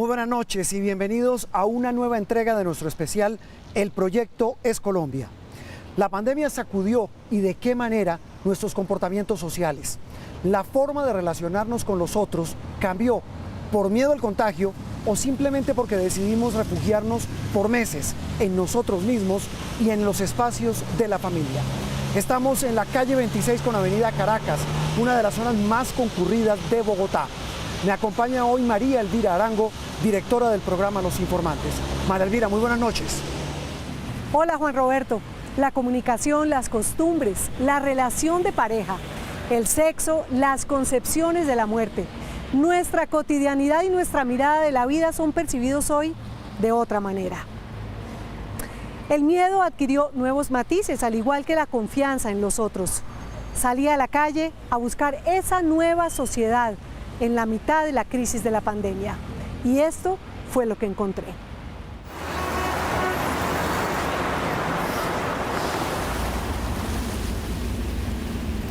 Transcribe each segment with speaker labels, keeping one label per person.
Speaker 1: Muy buenas noches y bienvenidos a una nueva entrega de nuestro especial El Proyecto es Colombia. La pandemia sacudió y de qué manera nuestros comportamientos sociales. La forma de relacionarnos con los otros cambió por miedo al contagio o simplemente porque decidimos refugiarnos por meses en nosotros mismos y en los espacios de la familia. Estamos en la calle 26 con Avenida Caracas, una de las zonas más concurridas de Bogotá. Me acompaña hoy María Elvira Arango, directora del programa Los Informantes. María Elvira, muy buenas noches.
Speaker 2: Hola Juan Roberto. La comunicación, las costumbres, la relación de pareja, el sexo, las concepciones de la muerte, nuestra cotidianidad y nuestra mirada de la vida son percibidos hoy de otra manera. El miedo adquirió nuevos matices, al igual que la confianza en los otros. Salí a la calle a buscar esa nueva sociedad en la mitad de la crisis de la pandemia. Y esto fue lo que encontré.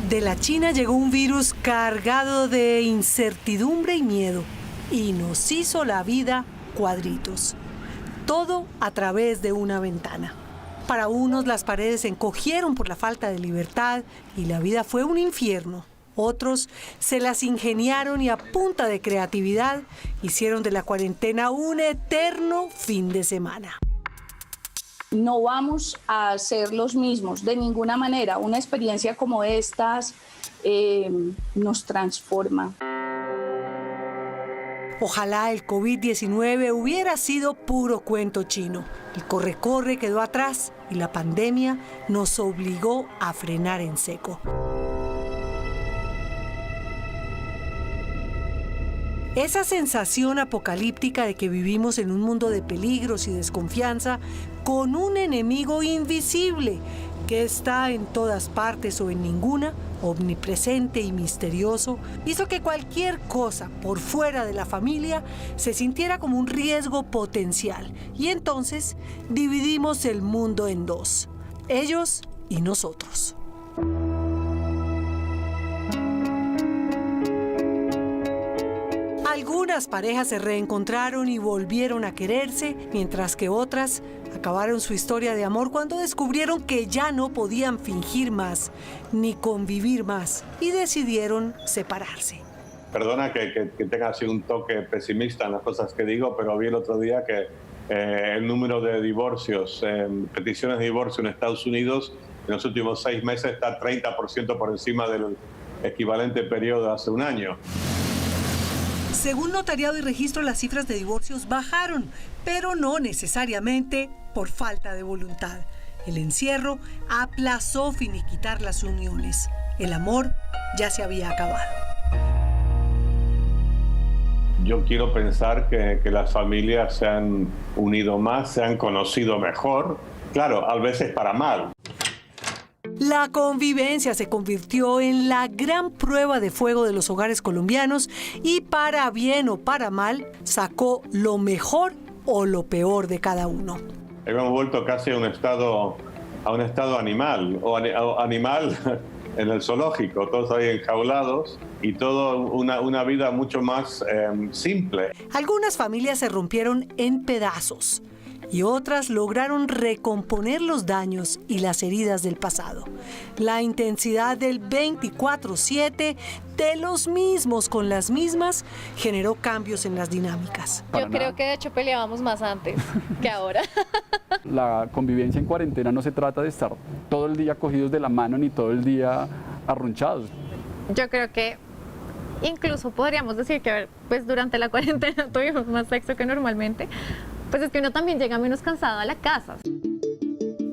Speaker 2: De la China llegó un virus cargado de incertidumbre y miedo y nos hizo la vida cuadritos. Todo a través de una ventana. Para unos las paredes se encogieron por la falta de libertad y la vida fue un infierno. Otros se las ingeniaron y a punta de creatividad hicieron de la cuarentena un eterno fin de semana.
Speaker 3: No vamos a ser los mismos de ninguna manera. Una experiencia como estas nos transforma.
Speaker 2: Ojalá el COVID-19 hubiera sido puro cuento chino. El corre-corre quedó atrás y la pandemia nos obligó a frenar en seco. Esa sensación apocalíptica de que vivimos en un mundo de peligros y desconfianza con un enemigo invisible que está en todas partes o en ninguna, omnipresente y misterioso, hizo que cualquier cosa por fuera de la familia se sintiera como un riesgo potencial. Y entonces dividimos el mundo en dos, ellos y nosotros. Algunas parejas se reencontraron y volvieron a quererse, mientras que otras acabaron su historia de amor cuando descubrieron que ya no podían fingir más, ni convivir más, y decidieron separarse.
Speaker 4: Perdona que tenga así un toque pesimista en las cosas que digo, pero vi el otro día que el número de divorcios, peticiones de divorcio en Estados Unidos, en los últimos 6 meses está 30% por encima del equivalente periodo de hace un año.
Speaker 2: Según Notariado y Registro, las cifras de divorcios bajaron, pero no necesariamente por falta de voluntad. El encierro aplazó finiquitar las uniones. El amor ya se había acabado.
Speaker 4: Yo quiero pensar que las familias se han unido más, se han conocido mejor, claro, a veces para mal.
Speaker 2: La convivencia se convirtió en la gran prueba de fuego de los hogares colombianos y para bien o para mal sacó lo mejor o lo peor de cada uno.
Speaker 4: Hemos vuelto casi a un estado animal o animal en el zoológico, todos ahí enjaulados y todo una vida mucho más simple.
Speaker 2: Algunas familias se rompieron en pedazos y otras lograron recomponer los daños y las heridas del pasado. La intensidad del 24/7 de los mismos con las mismas generó cambios en las dinámicas.
Speaker 5: Yo creo que de hecho peleábamos más antes que ahora.
Speaker 6: La convivencia en cuarentena no se trata de estar todo el día cogidos de la mano ni todo el día arrunchados.
Speaker 5: Yo creo que incluso podríamos decir que pues durante la cuarentena tuvimos más sexo que normalmente. Pues es que uno también llega menos cansado a la casa.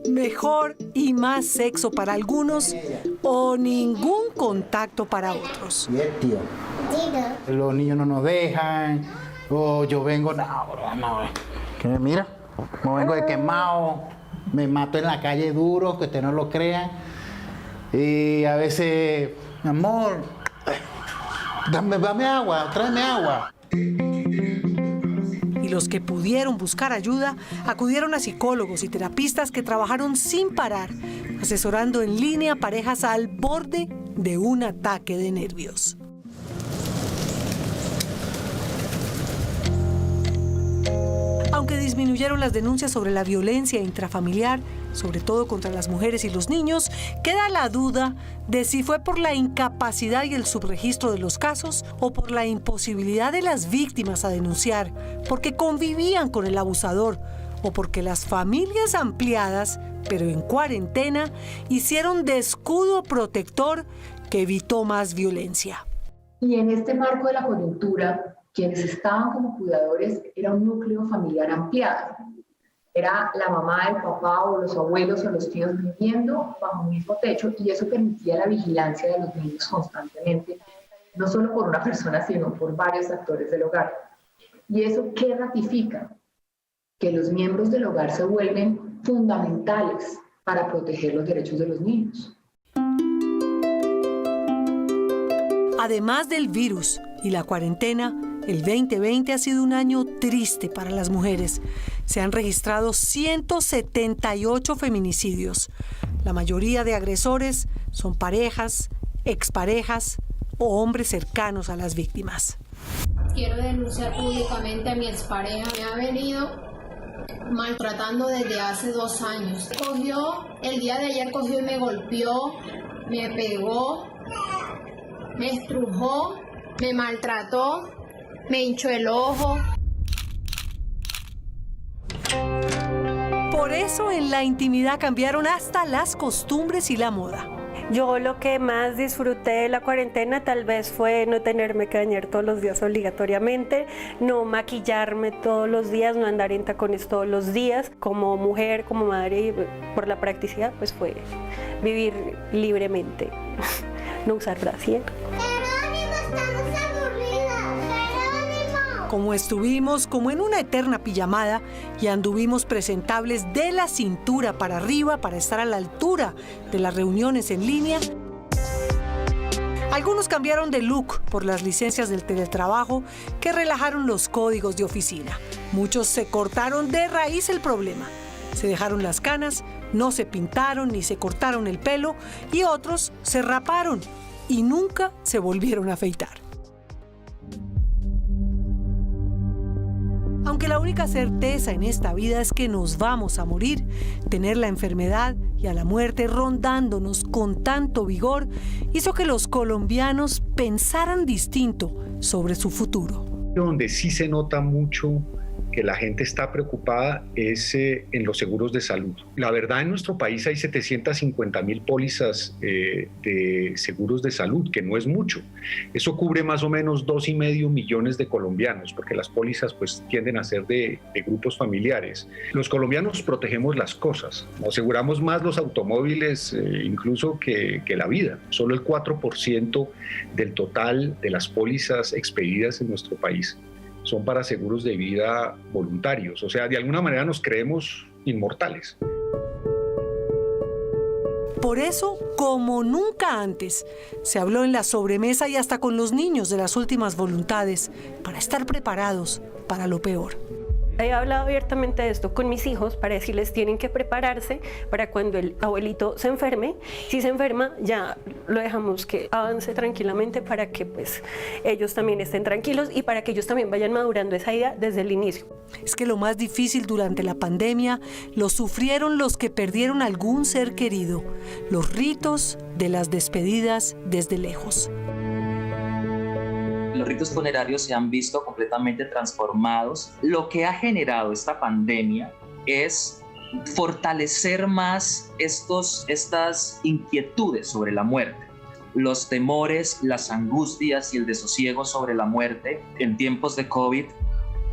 Speaker 2: Mejor y más sexo para algunos o ningún contacto para otros.
Speaker 7: Y el tío. Los niños no nos dejan, o yo vengo, no. Que mira, como vengo de quemado, me mato en la calle duro, que ustedes no lo crean. Y a veces, amor, dame agua, tráeme agua.
Speaker 2: Y los que pudieron buscar ayuda acudieron a psicólogos y terapistas que trabajaron sin parar, asesorando en línea parejas al borde de un ataque de nervios. Aunque disminuyeron las denuncias sobre la violencia intrafamiliar, sobre todo contra las mujeres y los niños, queda la duda de si fue por la incapacidad y el subregistro de los casos o por la imposibilidad de las víctimas a denunciar, porque convivían con el abusador o porque las familias ampliadas, pero en cuarentena, hicieron de escudo protector que evitó más violencia.
Speaker 8: Y en este marco de la coyuntura, quienes estaban como cuidadores era un núcleo familiar ampliado. Era la mamá, el papá o los abuelos o los tíos viviendo bajo un mismo techo, y eso permitía la vigilancia de los niños constantemente, no solo por una persona, sino por varios actores del hogar. ¿Y eso qué ratifica? Que los miembros del hogar se vuelven fundamentales para proteger los derechos de los niños.
Speaker 2: Además del virus y la cuarentena, el 2020 ha sido un año triste para las mujeres. Se han registrado 178 feminicidios. La mayoría de agresores son parejas, exparejas o hombres cercanos a las víctimas.
Speaker 9: Quiero denunciar públicamente a mi expareja. Me ha venido maltratando desde hace 2 años. El día de ayer cogió y me golpeó, me pegó, me estrujó, me maltrató, me hinchó el ojo.
Speaker 2: Por eso en la intimidad cambiaron hasta las costumbres y la moda.
Speaker 10: Yo lo que más disfruté de la cuarentena tal vez fue no tenerme que bañar todos los días obligatoriamente, no maquillarme todos los días, no andar en tacones todos los días. Como mujer, como madre, por la practicidad, pues fue vivir libremente, no usar brasier.
Speaker 2: Como estuvimos como en una eterna pijamada y anduvimos presentables de la cintura para arriba para estar a la altura de las reuniones en línea, algunos cambiaron de look por las licencias del teletrabajo que relajaron los códigos de oficina. Muchos se cortaron de raíz el problema. Se dejaron las canas, no se pintaron ni se cortaron el pelo, y otros se raparon y nunca se volvieron a afeitar. Aunque la única certeza en esta vida es que nos vamos a morir, tener la enfermedad y a la muerte rondándonos con tanto vigor hizo que los colombianos pensaran distinto sobre su futuro.
Speaker 11: Donde sí se nota mucho que la gente está preocupada es en los seguros de salud. La verdad, en nuestro país hay 750.000 pólizas de seguros de salud, que no es mucho. Eso cubre más o menos 2,5 millones de colombianos, porque las pólizas pues tienden a ser de grupos familiares. Los colombianos protegemos las cosas, aseguramos más los automóviles incluso que la vida. Solo el 4% del total de las pólizas expedidas en nuestro país son para seguros de vida voluntarios. O sea, de alguna manera nos creemos inmortales.
Speaker 2: Por eso, como nunca antes, se habló en la sobremesa y hasta con los niños de las últimas voluntades para estar preparados para lo peor.
Speaker 10: He hablado abiertamente de esto con mis hijos para decirles tienen que prepararse para cuando el abuelito se enferme. Si se enferma, ya lo dejamos que avance tranquilamente para que pues ellos también estén tranquilos y para que ellos también vayan madurando esa idea desde el inicio.
Speaker 2: Es que lo más difícil durante la pandemia lo sufrieron los que perdieron algún ser querido, los ritos de las despedidas desde lejos.
Speaker 12: Los ritos funerarios se han visto completamente transformados. Lo que ha generado esta pandemia es fortalecer más estas inquietudes sobre la muerte. Los temores, las angustias y el desosiego sobre la muerte. En tiempos de COVID,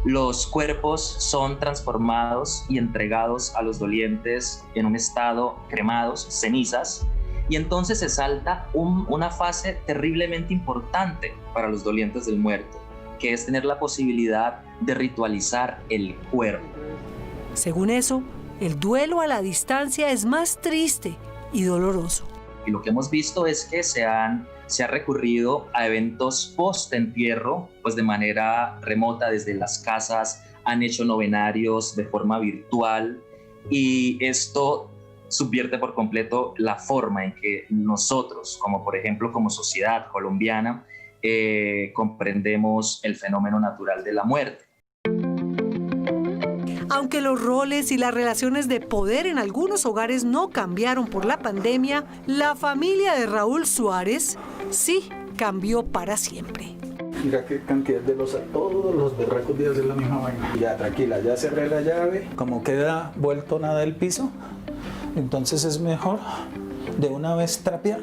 Speaker 12: los cuerpos son transformados y entregados a los dolientes en un estado cremados, cenizas. Y entonces se salta una fase terriblemente importante para los dolientes del muerto, que es tener la posibilidad de ritualizar el cuerpo.
Speaker 2: Según eso, el duelo a la distancia es más triste y doloroso.
Speaker 12: Y lo que hemos visto es que se ha recurrido a eventos post-entierro, pues de manera remota desde las casas, han hecho novenarios de forma virtual, y esto subvierte por completo la forma en que nosotros, como por ejemplo como sociedad colombiana, comprendemos el fenómeno natural de la muerte.
Speaker 2: Aunque los roles y las relaciones de poder en algunos hogares no cambiaron por la pandemia, la familia de Raúl Suárez sí cambió para siempre.
Speaker 7: Mira qué cantidad de losa, todos los berracos días es la misma vaina. Ya, tranquila, ya cerré la llave. Como queda vuelto nada del piso, entonces es mejor de una vez trapear.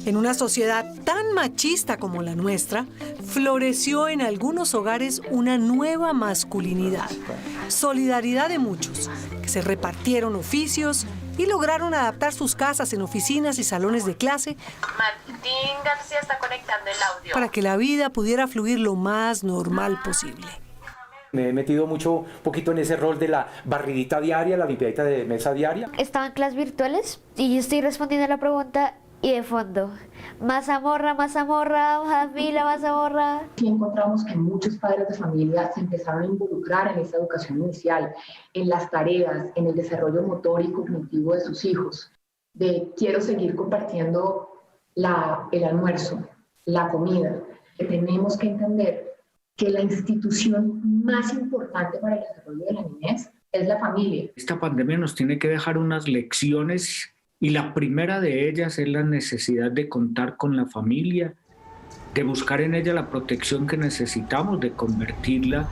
Speaker 2: En una sociedad tan machista como la nuestra, floreció en algunos hogares una nueva masculinidad. Solidaridad de muchos, que se repartieron oficios y lograron adaptar sus casas en oficinas y salones de clase.
Speaker 13: Martín García está conectando el audio.
Speaker 2: Para que la vida pudiera fluir lo más normal posible.
Speaker 14: Me he metido poquito en ese rol de la barridita diaria, la limpiadita de mesa diaria.
Speaker 15: Estaba en clases virtuales y yo estoy respondiendo a la pregunta y de fondo, mazamorra, familia, mazamorra.
Speaker 8: Sí encontramos que muchos padres de familia se empezaron a involucrar en esa educación inicial, en las tareas, en el desarrollo motor y cognitivo de sus hijos, de quiero seguir compartiendo el almuerzo, la comida, que tenemos que entender que la institución más importante para el desarrollo de la niñez es la familia.
Speaker 16: Esta pandemia nos tiene que dejar unas lecciones y la primera de ellas es la necesidad de contar con la familia, de buscar en ella la protección que necesitamos, de convertirla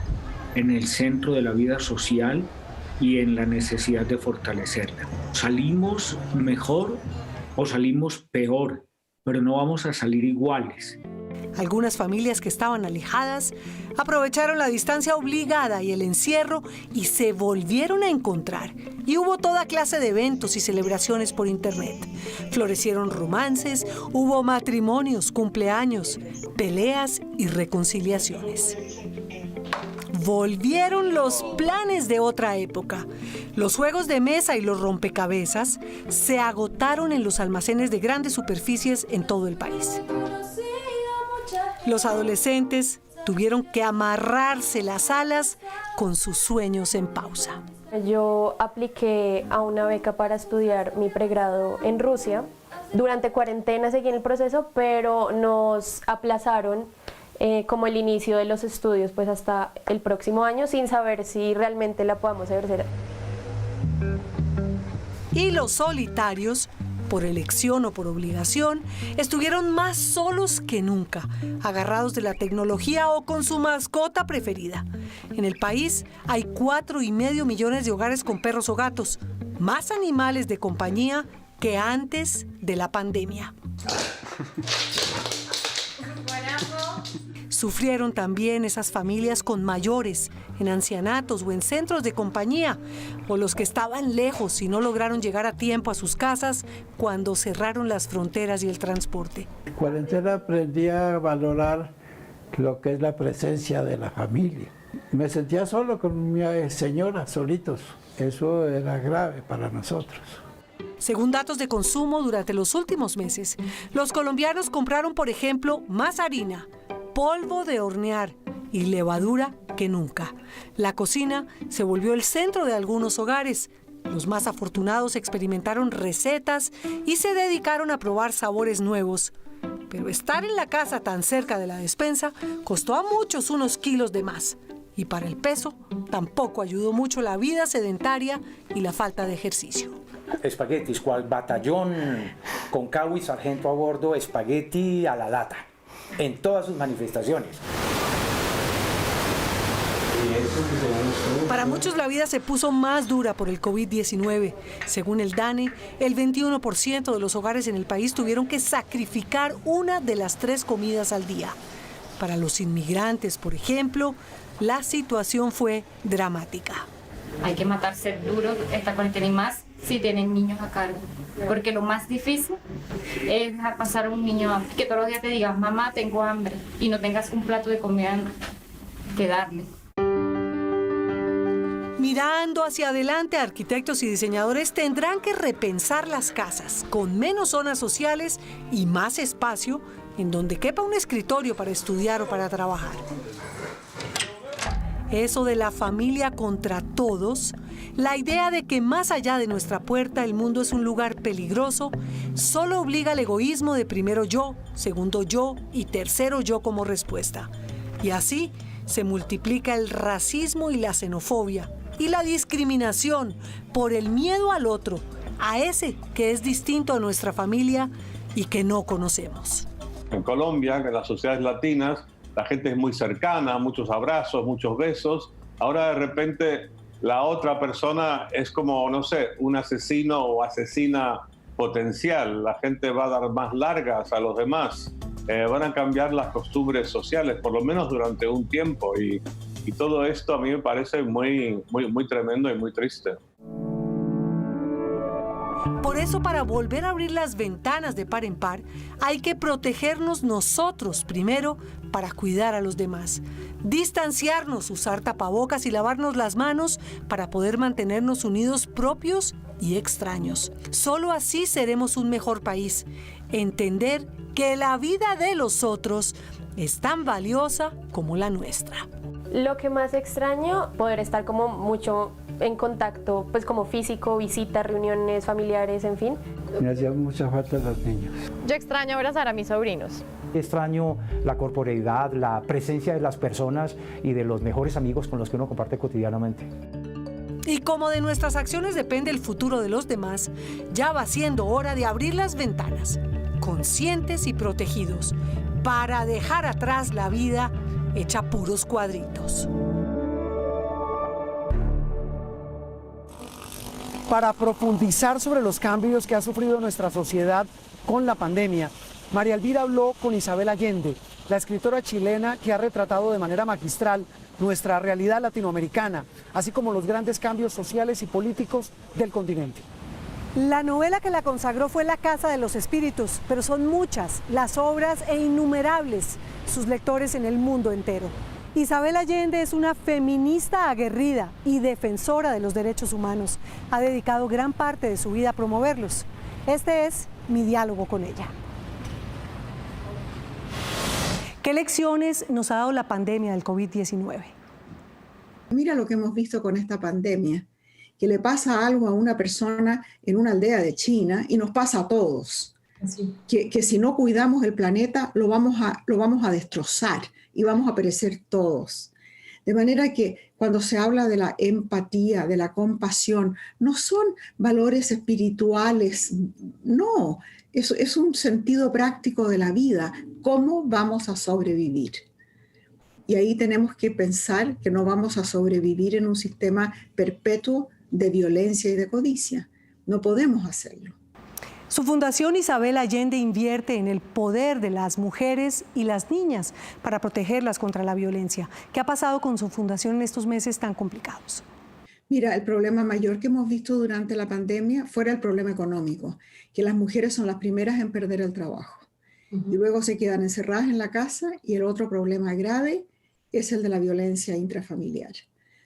Speaker 16: en el centro de la vida social y en la necesidad de fortalecerla. Salimos mejor o salimos peor, pero no vamos a salir iguales.
Speaker 2: Algunas familias que estaban alejadas aprovecharon la distancia obligada y el encierro y se volvieron a encontrar. Y hubo toda clase de eventos y celebraciones por internet. Florecieron romances, hubo matrimonios, cumpleaños, peleas y reconciliaciones. Volvieron los planes de otra época. Los juegos de mesa y los rompecabezas se agotaron en los almacenes de grandes superficies en todo el país. Los adolescentes tuvieron que amarrarse las alas con sus sueños en pausa.
Speaker 17: Yo apliqué a una beca para estudiar mi pregrado en Rusia. Durante cuarentena seguí en el proceso, pero nos aplazaron como el inicio de los estudios pues hasta el próximo año sin saber si realmente la podamos ejercer.
Speaker 2: Y los solitarios, por elección o por obligación, estuvieron más solos que nunca, agarrados de la tecnología o con su mascota preferida. En el país hay 4,5 millones de hogares con perros o gatos, más animales de compañía que antes de la pandemia. Sufrieron también esas familias con mayores, en ancianatos o en centros de compañía, o los que estaban lejos y no lograron llegar a tiempo a sus casas cuando cerraron las fronteras y el transporte.
Speaker 18: En cuarentena aprendí a valorar lo que es la presencia de la familia. Me sentía solo con mi señora, solitos. Eso era grave para nosotros.
Speaker 2: Según datos de consumo, durante los últimos meses, los colombianos compraron, por ejemplo, más harina, polvo de hornear y levadura que nunca. La cocina se volvió el centro de algunos hogares. Los más afortunados experimentaron recetas y se dedicaron a probar sabores nuevos. Pero estar en la casa tan cerca de la despensa costó a muchos unos kilos de más. Y para el peso tampoco ayudó mucho la vida sedentaria y la falta de ejercicio.
Speaker 14: Espaguetis, cual batallón con cabo y sargento a bordo, espagueti a la lata, en todas sus manifestaciones.
Speaker 2: Para muchos la vida se puso más dura por el COVID-19. Según el DANE, el 21% de los hogares en el país tuvieron que sacrificar una de las 3 comidas al día. Para los inmigrantes, por ejemplo, la situación fue dramática.
Speaker 19: Hay que matarse duro esta cuarentena y más si tienen niños a cargo, porque lo más difícil es dejar pasar a un niño hambre, que todos los días te digas, mamá, tengo hambre, y no tengas un plato de comida que darle.
Speaker 2: Mirando hacia adelante, arquitectos y diseñadores tendrán que repensar las casas con menos zonas sociales y más espacio en donde quepa un escritorio para estudiar o para trabajar. Eso de la familia contra todos, la idea de que más allá de nuestra puerta el mundo es un lugar peligroso, solo obliga al egoísmo de primero yo, segundo yo y tercero yo como respuesta. Y así se multiplica el racismo y la xenofobia, y la discriminación por el miedo al otro, a ese que es distinto a nuestra familia y que no conocemos.
Speaker 4: En Colombia, en las sociedades latinas, la gente es muy cercana, muchos abrazos, muchos besos. Ahora de repente la otra persona es como, no sé, un asesino o asesina potencial. La gente va a dar más largas a los demás. Van a cambiar las costumbres sociales, por lo menos durante un tiempo. Y todo esto a mí me parece muy tremendo y muy triste.
Speaker 2: Por eso, para volver a abrir las ventanas de par en par, hay que protegernos nosotros primero para cuidar a los demás. Distanciarnos, usar tapabocas y lavarnos las manos para poder mantenernos unidos propios y extraños. Solo así seremos un mejor país. Entender que la vida de los otros es tan valiosa como la nuestra.
Speaker 17: Lo que más extraño, poder estar como mucho en contacto, pues como físico, visitas, reuniones familiares, en fin.
Speaker 18: Me hacía mucha falta los niños.
Speaker 5: Yo extraño abrazar a mis sobrinos.
Speaker 14: Extraño la corporeidad, la presencia de las personas y de los mejores amigos con los que uno comparte cotidianamente.
Speaker 2: Y como de nuestras acciones depende el futuro de los demás, ya va siendo hora de abrir las ventanas, conscientes y protegidos, para dejar atrás la vida hecha puros cuadritos.
Speaker 1: Para profundizar sobre los cambios que ha sufrido nuestra sociedad con la pandemia, María Elvira habló con Isabel Allende, la escritora chilena que ha retratado de manera magistral nuestra realidad latinoamericana, así como los grandes cambios sociales y políticos del continente.
Speaker 2: La novela que la consagró fue La Casa de los Espíritus, pero son muchas las obras e innumerables sus lectores en el mundo entero. Isabel Allende es una feminista aguerrida y defensora de los derechos humanos. Ha dedicado gran parte de su vida a promoverlos. Este es mi diálogo con ella. ¿Qué lecciones nos ha dado la pandemia del COVID-19?
Speaker 20: Mira lo que hemos visto con esta pandemia, que le pasa algo a una persona en una aldea de China y nos pasa a todos. Que si no cuidamos el planeta lo vamos a destrozar y vamos a perecer todos. De manera que cuando se habla de la empatía, de la compasión, no son valores espirituales, no, es un sentido práctico de la vida, cómo vamos a sobrevivir. Y ahí tenemos que pensar que no vamos a sobrevivir en un sistema perpetuo de violencia y de codicia. No podemos hacerlo.
Speaker 2: Su fundación Isabel Allende invierte en el poder de las mujeres y las niñas para protegerlas contra la violencia. ¿Qué ha pasado con su fundación en estos meses tan complicados?
Speaker 20: Mira, el problema mayor que hemos visto durante la pandemia fuera el problema económico, que las mujeres son las primeras en perder el trabajo. Y luego se quedan encerradas en la casa, y el otro problema grave es el de la violencia intrafamiliar,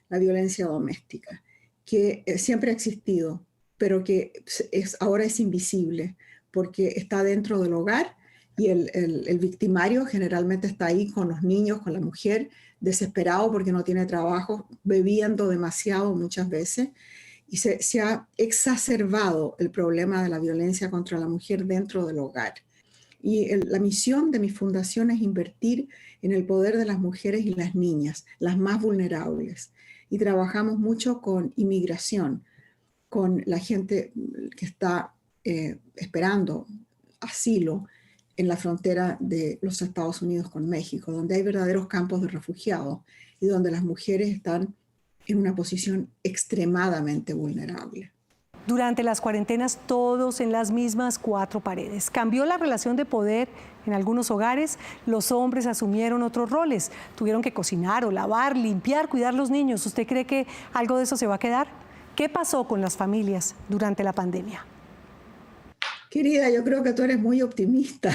Speaker 20: la violencia doméstica, que siempre ha existido, pero que ahora es invisible porque está dentro del hogar y el victimario generalmente está ahí con los niños, con la mujer, desesperado porque no tiene trabajo, bebiendo demasiado muchas veces, y se ha exacerbado el problema de la violencia contra la mujer dentro del hogar. Y la misión de mi fundación es invertir en el poder de las mujeres y las niñas, las más vulnerables. Y trabajamos mucho con inmigración, con la gente que está esperando asilo en la frontera de los Estados Unidos con México, donde hay verdaderos campos de refugiados y donde las mujeres están en una posición extremadamente vulnerable.
Speaker 2: Durante las cuarentenas, todos en las mismas cuatro paredes. Cambió la relación de poder en algunos hogares. Los hombres asumieron otros roles. Tuvieron que cocinar o lavar, limpiar, cuidar los niños. ¿Usted cree que algo de eso se va a quedar? ¿Qué pasó con las familias durante la pandemia?
Speaker 20: Querida, yo creo que tú eres muy optimista.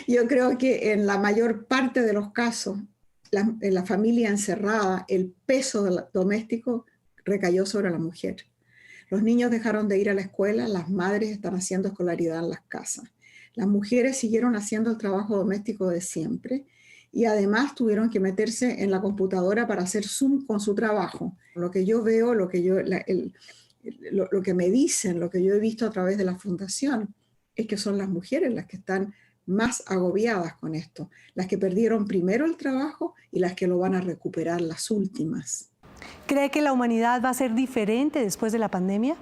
Speaker 20: Yo creo que en la mayor parte de los casos, en la familia encerrada, el peso doméstico recayó sobre la mujer. Los niños dejaron de ir a la escuela, las madres están haciendo escolaridad en las casas. Las mujeres siguieron haciendo el trabajo doméstico de siempre y además tuvieron que meterse en la computadora para hacer Zoom con su trabajo. Lo que yo veo, lo que me dicen, lo que yo he visto a través de la fundación, es que son las mujeres las que están más agobiadas con esto, las que perdieron primero el trabajo y las que lo van a recuperar las últimas.
Speaker 2: ¿Cree que la humanidad va a ser diferente después de la pandemia?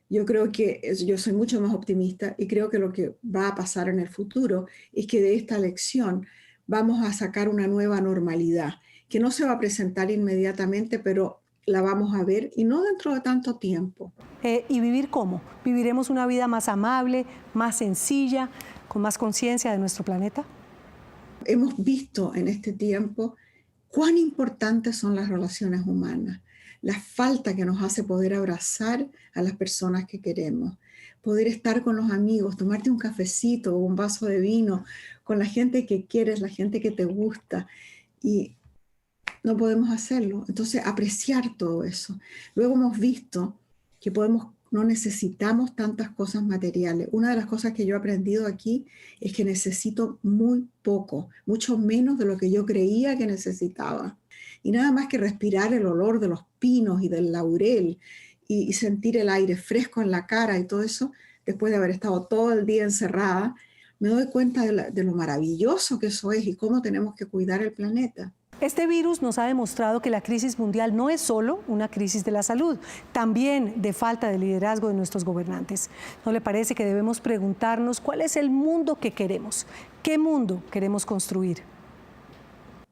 Speaker 20: Yo creo que yo soy mucho más optimista y creo que lo que va a pasar en el futuro es que de esta lección vamos a sacar una nueva normalidad, que no se va a presentar inmediatamente, pero la vamos a ver y no dentro de tanto tiempo.
Speaker 2: ¿Y vivir cómo? ¿Viviremos una vida más amable, más sencilla, con más conciencia de nuestro planeta?
Speaker 20: Hemos visto en este tiempo cuán importantes son las relaciones humanas, la falta que nos hace poder abrazar a las personas que queremos, poder estar con los amigos, tomarte un cafecito o un vaso de vino con la gente que quieres, la gente que te gusta, y no podemos hacerlo. Entonces, apreciar todo eso. Luego hemos visto que no necesitamos tantas cosas materiales. Una de las cosas que yo he aprendido aquí es que necesito muy poco, mucho menos de lo que yo creía que necesitaba. Y nada más que respirar el olor de los pinos y del laurel y sentir el aire fresco en la cara y todo eso, después de haber estado todo el día encerrada, me doy cuenta de lo maravilloso que eso es y cómo tenemos que cuidar el planeta.
Speaker 2: Este virus nos ha demostrado que la crisis mundial no es solo una crisis de la salud, también de falta de liderazgo de nuestros gobernantes. ¿No le parece que debemos preguntarnos cuál es el mundo que queremos? ¿Qué mundo queremos construir?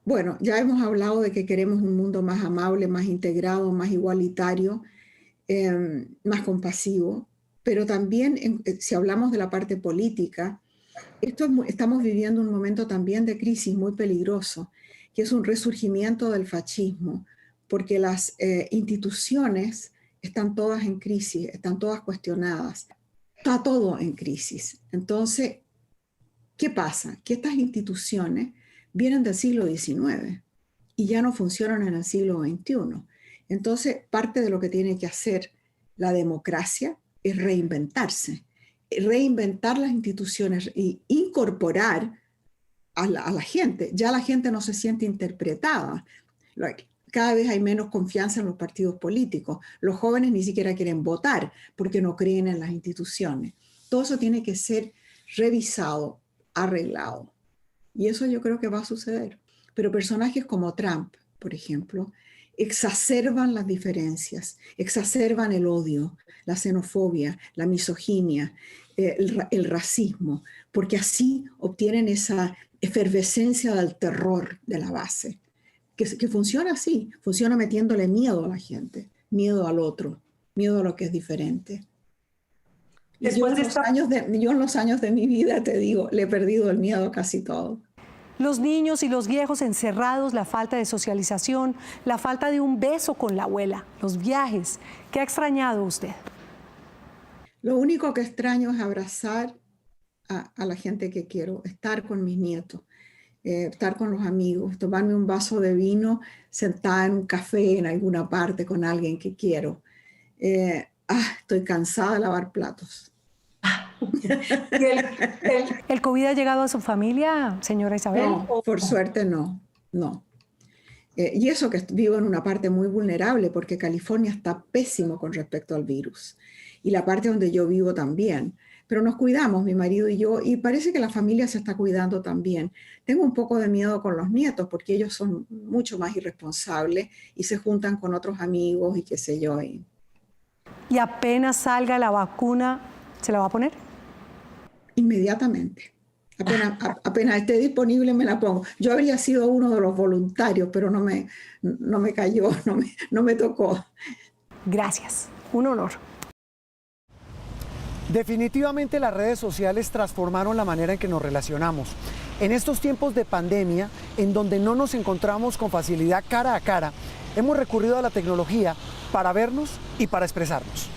Speaker 20: Bueno, ya hemos hablado de que queremos un mundo más amable, más integrado, más igualitario, más compasivo, pero también si hablamos de la parte política, estamos viviendo un momento también de crisis muy peligroso, que es un resurgimiento del fascismo, porque las instituciones están todas en crisis, están todas cuestionadas, está todo en crisis. Entonces, ¿qué pasa? Que estas instituciones vienen del siglo XIX y ya no funcionan en el siglo XXI. Entonces, parte de lo que tiene que hacer la democracia es reinventarse, reinventar las instituciones e incorporar a la gente. Ya la gente no se siente interpretada. Cada vez hay menos confianza en los partidos políticos. Los jóvenes ni siquiera quieren votar porque no creen en las instituciones. Todo eso tiene que ser revisado, arreglado. Y eso yo creo que va a suceder. Pero personajes como Trump, por ejemplo, exacerban las diferencias, exacerban el odio, la xenofobia, la misoginia, el racismo, porque así obtienen esa efervescencia del terror de la base, que funciona así, funciona metiéndole miedo a la gente, miedo al otro, miedo a lo que es diferente. Yo en los años de mi vida, te digo, le he perdido el miedo a casi todo.
Speaker 2: Los niños y los viejos encerrados, la falta de socialización, la falta de un beso con la abuela, los viajes. ¿Qué ha extrañado usted?
Speaker 20: Lo único que extraño es abrazar a la gente que quiero, estar con mis nietos, estar con los amigos, tomarme un vaso de vino, sentada en un café en alguna parte con alguien que quiero. Estoy cansada de lavar platos.
Speaker 2: ¿El COVID ha llegado a su familia, señora Isabel?
Speaker 20: No, por suerte no. Y eso que vivo en una parte muy vulnerable, porque California está pésimo con respecto al virus. Y la parte donde yo vivo también. Pero nos cuidamos, mi marido y yo, y parece que la familia se está cuidando también. Tengo un poco de miedo con los nietos, porque ellos son mucho más irresponsables y se juntan con otros amigos y qué sé yo.
Speaker 2: Y apenas salga la vacuna, ¿se la va a poner?
Speaker 20: Inmediatamente. Apenas esté disponible me la pongo. Yo habría sido uno de los voluntarios, pero no me cayó, no me tocó.
Speaker 2: Gracias, un honor.
Speaker 1: Definitivamente las redes sociales transformaron la manera en que nos relacionamos. En estos tiempos de pandemia, en donde no nos encontramos con facilidad cara a cara, hemos recurrido a la tecnología para vernos y para expresarnos.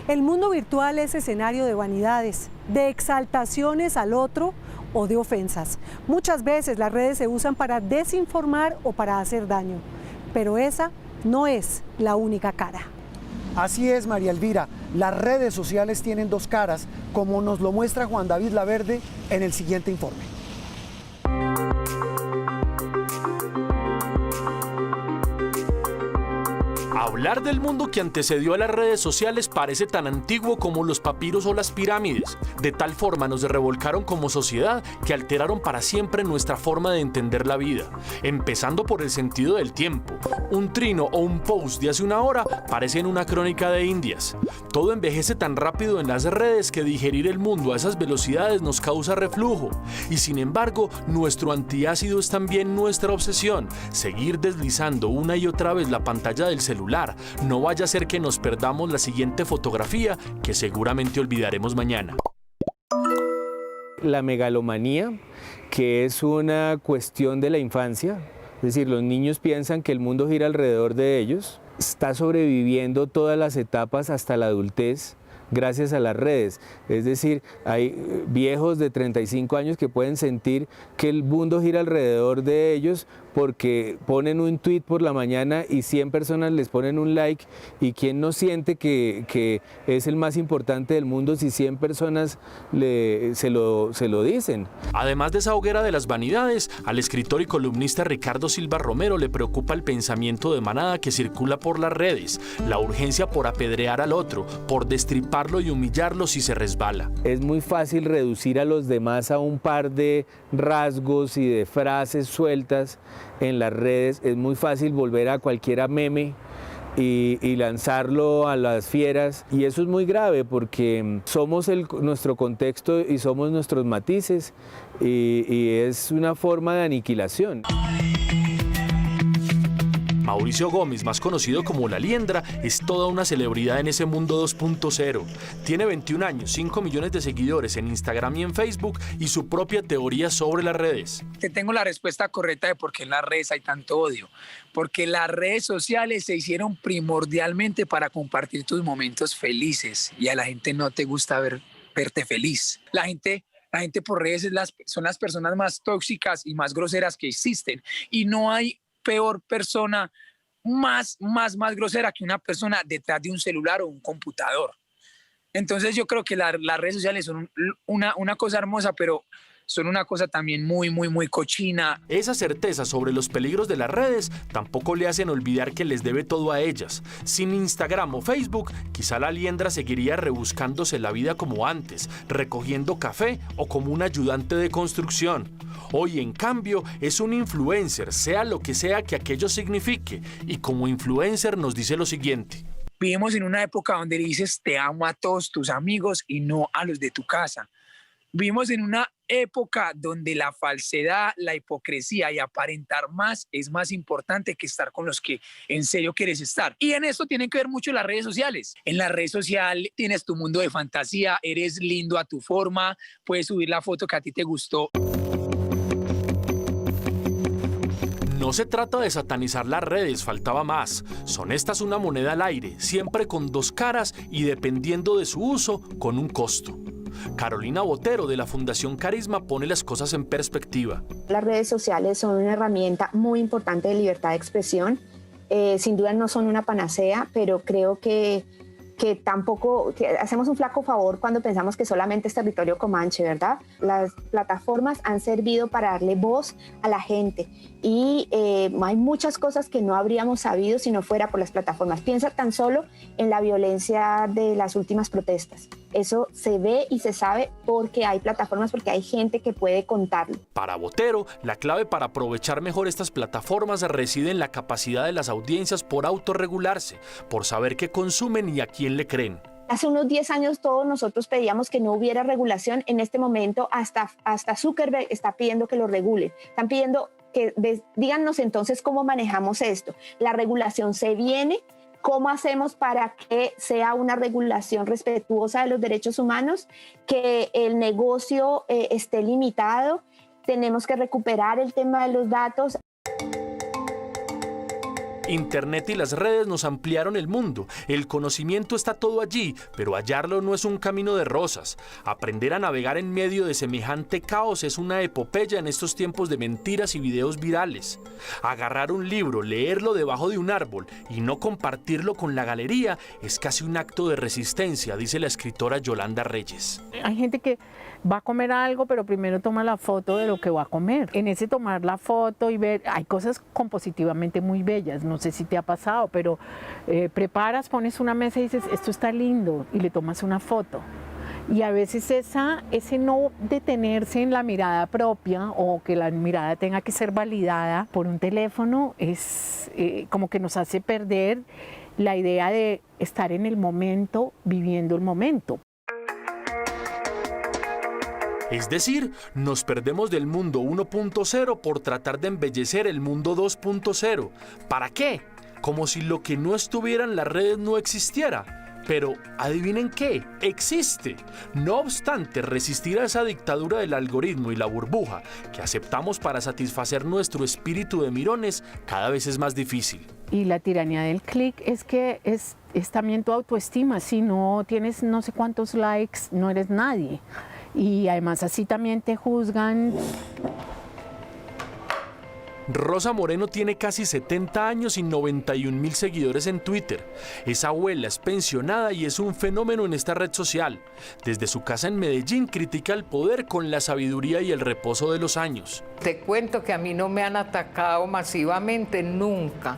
Speaker 2: El mundo virtual es escenario de vanidades, de exaltaciones al otro o de ofensas. Muchas veces las redes se usan para desinformar o para hacer daño, pero esa no es la única cara.
Speaker 1: Así es, María Elvira, las redes sociales tienen dos caras, como nos lo muestra Juan David Laverde en el siguiente informe.
Speaker 21: Hablar del mundo que antecedió a las redes sociales parece tan antiguo como los papiros o las pirámides. De tal forma nos revolcaron como sociedad que alteraron para siempre nuestra forma de entender la vida. Empezando por el sentido del tiempo. Un trino o un post de hace una hora parecen una crónica de Indias. Todo envejece tan rápido en las redes que digerir el mundo a esas velocidades nos causa reflujo. Y sin embargo, nuestro antiácido es también nuestra obsesión. Seguir deslizando una y otra vez la pantalla del celular. No vaya a ser que nos perdamos la siguiente fotografía que seguramente olvidaremos mañana.
Speaker 22: La megalomanía, que es una cuestión de la infancia, es decir, los niños piensan que el mundo gira alrededor de ellos, está sobreviviendo todas las etapas hasta la adultez gracias a las redes. Es decir, hay viejos de 35 años que pueden sentir que el mundo gira alrededor de ellos porque ponen un tweet por la mañana y 100 personas les ponen un like, y quién no siente que es el más importante del mundo si 100 personas se lo dicen.
Speaker 21: Además de esa hoguera de las vanidades, al escritor y columnista Ricardo Silva Romero le preocupa el pensamiento de manada que circula por las redes, la urgencia por apedrear al otro, por destriparlo y humillarlo si se resbala.
Speaker 22: Es muy fácil reducir a los demás a un par de rasgos y de frases sueltas en las redes. Es muy fácil volver a cualquiera meme y lanzarlo a las fieras, y eso es muy grave porque somos nuestro contexto y somos nuestros matices, y es una forma de aniquilación.
Speaker 21: Mauricio Gómez, más conocido como La Liendra, es toda una celebridad en ese mundo 2.0. Tiene 21 años, 5 millones de seguidores en Instagram y en Facebook, y su propia teoría sobre las redes.
Speaker 23: Te tengo la respuesta correcta de por qué en las redes hay tanto odio. Porque las redes sociales se hicieron primordialmente para compartir tus momentos felices, y a la gente no te gusta verte feliz. La gente por redes son las personas más tóxicas y más groseras que existen, y no hay peor persona más grosera que una persona detrás de un celular o un computador. Entonces yo creo que las redes sociales son una cosa hermosa, pero son una cosa también muy cochina.
Speaker 21: Esa certeza sobre los peligros de las redes tampoco le hacen olvidar que les debe todo a ellas. Sin Instagram o Facebook, quizá La Liendra seguiría rebuscándose la vida como antes, recogiendo café o como un ayudante de construcción. Hoy, en cambio, es un influencer, sea lo que sea que aquello signifique, y como influencer nos dice lo siguiente.
Speaker 23: Vivimos en una época donde dices te amo a todos tus amigos y no a los de tu casa. Vivimos en una época donde la falsedad, la hipocresía y aparentar más es más importante que estar con los que en serio quieres estar. Y en esto tienen que ver mucho las redes sociales. En la red social tienes tu mundo de fantasía, eres lindo a tu forma, puedes subir la foto que a ti te gustó.
Speaker 21: No se trata de satanizar las redes, faltaba más. Son estas una moneda al aire, siempre con dos caras y dependiendo de su uso, con un costo. Carolina Botero, de la Fundación Carisma, pone las cosas en perspectiva.
Speaker 24: Las redes sociales son una herramienta muy importante de libertad de expresión. Sin duda no son una panacea, pero creo que tampoco hacemos un flaco favor cuando pensamos que solamente es territorio comanche, ¿verdad? Las plataformas han servido para darle voz a la gente, y hay muchas cosas que no habríamos sabido si no fuera por las plataformas. Piensa tan solo en la violencia de las últimas protestas. Eso se ve y se sabe porque hay plataformas, porque hay gente que puede contarlo.
Speaker 21: Para Botero, la clave para aprovechar mejor estas plataformas reside en la capacidad de las audiencias por autorregularse, por saber qué consumen y a quién le creen.
Speaker 24: Hace unos 10 años todos nosotros pedíamos que no hubiera regulación. En este momento hasta Zuckerberg está pidiendo que lo regulen. Están pidiendo que díganos entonces cómo manejamos esto. La regulación se viene. ¿Cómo hacemos para que sea una regulación respetuosa de los derechos humanos? Que el negocio esté limitado. Tenemos que recuperar el tema de los datos.
Speaker 21: Internet y las redes nos ampliaron el mundo. El conocimiento está todo allí, pero hallarlo no es un camino de rosas. Aprender a navegar en medio de semejante caos es una epopeya en estos tiempos de mentiras y videos virales. Agarrar un libro, leerlo debajo de un árbol y no compartirlo con la galería es casi un acto de resistencia, dice la escritora Yolanda Reyes.
Speaker 25: Hay gente que va a comer algo, pero primero toma la foto de lo que va a comer. En ese tomar la foto y ver, hay cosas compositivamente muy bellas, ¿no? no sé si te ha pasado, pero preparas, pones una mesa y dices, esto está lindo, y le tomas una foto. Y a veces ese no detenerse en la mirada propia o que la mirada tenga que ser validada por un teléfono es como que nos hace perder la idea de estar en el momento, viviendo el momento.
Speaker 21: Es decir, nos perdemos del mundo 1.0 por tratar de embellecer el mundo 2.0. ¿Para qué? Como si lo que no estuviera en las redes no existiera. Pero, ¿adivinen qué? Existe. No obstante, resistir a esa dictadura del algoritmo y la burbuja que aceptamos para satisfacer nuestro espíritu de mirones cada vez es más difícil.
Speaker 25: Y la tiranía del clic es que es también tu autoestima. Si no tienes no sé cuántos likes, no eres nadie. Y además así también te juzgan.
Speaker 21: Rosa Moreno tiene casi 70 años y 91.000 seguidores en Twitter. Es abuela, es pensionada y es un fenómeno en esta red social. Desde su casa en Medellín critica el poder con la sabiduría y el reposo de los años.
Speaker 3: Te cuento que a mí no me han atacado masivamente nunca.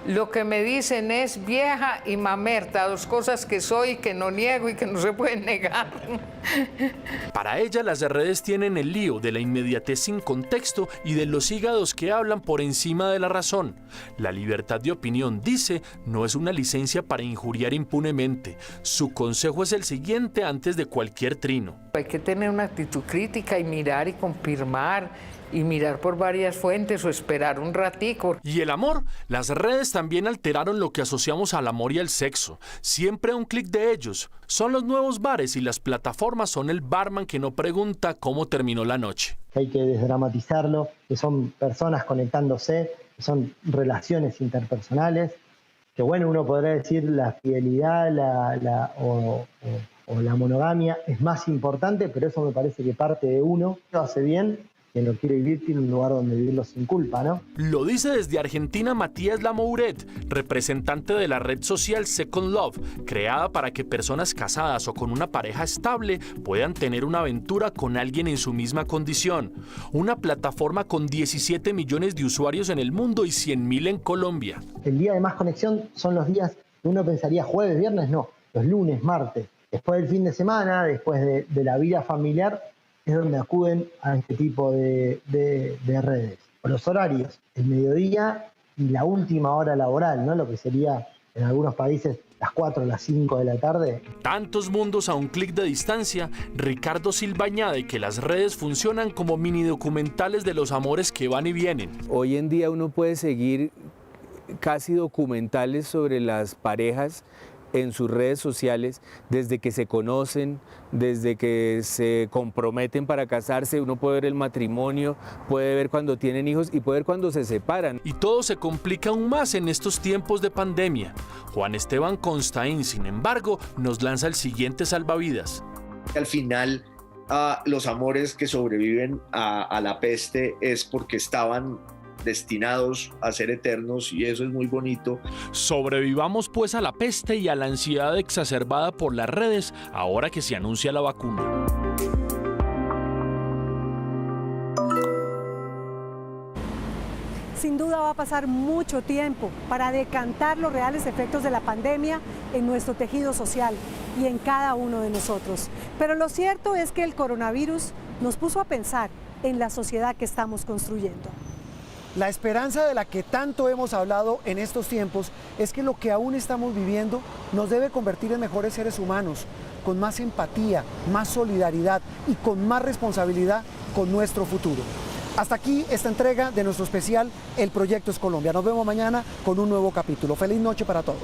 Speaker 3: Lo que me dicen es vieja y mamerta, dos cosas que soy y que no niego y que no se pueden negar.
Speaker 21: Para ella, las redes tienen el lío de la inmediatez sin contexto y de los hígados que hablan por encima de la razón. La libertad de opinión, dice, no es una licencia para injuriar impunemente. Su consejo es el siguiente antes de cualquier trino.
Speaker 3: Hay que tener una actitud crítica y mirar y confirmar. Y mirar por varias fuentes o esperar un ratico.
Speaker 21: Y el amor, las redes también alteraron lo que asociamos al amor y al sexo. Siempre a un clic de ellos. Son los nuevos bares y las plataformas son el barman que no pregunta cómo terminó la noche.
Speaker 6: Hay que desdramatizarlo, que son personas conectándose, que son relaciones interpersonales, que bueno, uno podrá decir la fidelidad o la monogamia es más importante, pero eso me parece que parte de uno, lo hace bien. Quien lo quiere vivir tiene un lugar donde vivirlo sin culpa, ¿no?
Speaker 21: Lo dice desde Argentina Matías Lamouret, representante de la red social Second Love, creada para que personas casadas o con una pareja estable puedan tener una aventura con alguien en su misma condición. Una plataforma con 17 millones de usuarios en el mundo y 100.000 en Colombia.
Speaker 6: El día de más conexión son los días que uno pensaría jueves, viernes, no, los lunes, martes. Después del fin de semana, después de la vida familiar, es donde acuden a este tipo de redes. Por los horarios, el mediodía y la última hora laboral, ¿no? Lo que sería en algunos países las 4 o las 5 de la tarde.
Speaker 21: Tantos mundos a un clic de distancia, Ricardo Silva añade que las redes funcionan como mini documentales de los amores que van y vienen.
Speaker 22: Hoy en día uno puede seguir casi documentales sobre las parejas en sus redes sociales, desde que se conocen, desde que se comprometen para casarse. Uno puede ver el matrimonio, puede ver cuando tienen hijos y puede ver cuando se separan.
Speaker 21: Y todo se complica aún más en estos tiempos de pandemia. Juan Esteban Constaín, sin embargo, nos lanza el siguiente salvavidas.
Speaker 9: Al final, los amores que sobreviven a la peste es porque estaban destinados a ser eternos y eso es muy bonito.
Speaker 21: Sobrevivamos pues a la peste y a la ansiedad exacerbada por las redes ahora que se anuncia la vacuna.
Speaker 2: Sin duda va a pasar mucho tiempo para decantar los reales efectos de la pandemia en nuestro tejido social y en cada uno de nosotros. Pero lo cierto es que el coronavirus nos puso a pensar en la sociedad que estamos construyendo.
Speaker 1: La esperanza de la que tanto hemos hablado en estos tiempos es que lo que aún estamos viviendo nos debe convertir en mejores seres humanos, con más empatía, más solidaridad y con más responsabilidad con nuestro futuro. Hasta aquí esta entrega de nuestro especial El Proyecto es Colombia. Nos vemos mañana con un nuevo capítulo. Feliz noche para todos.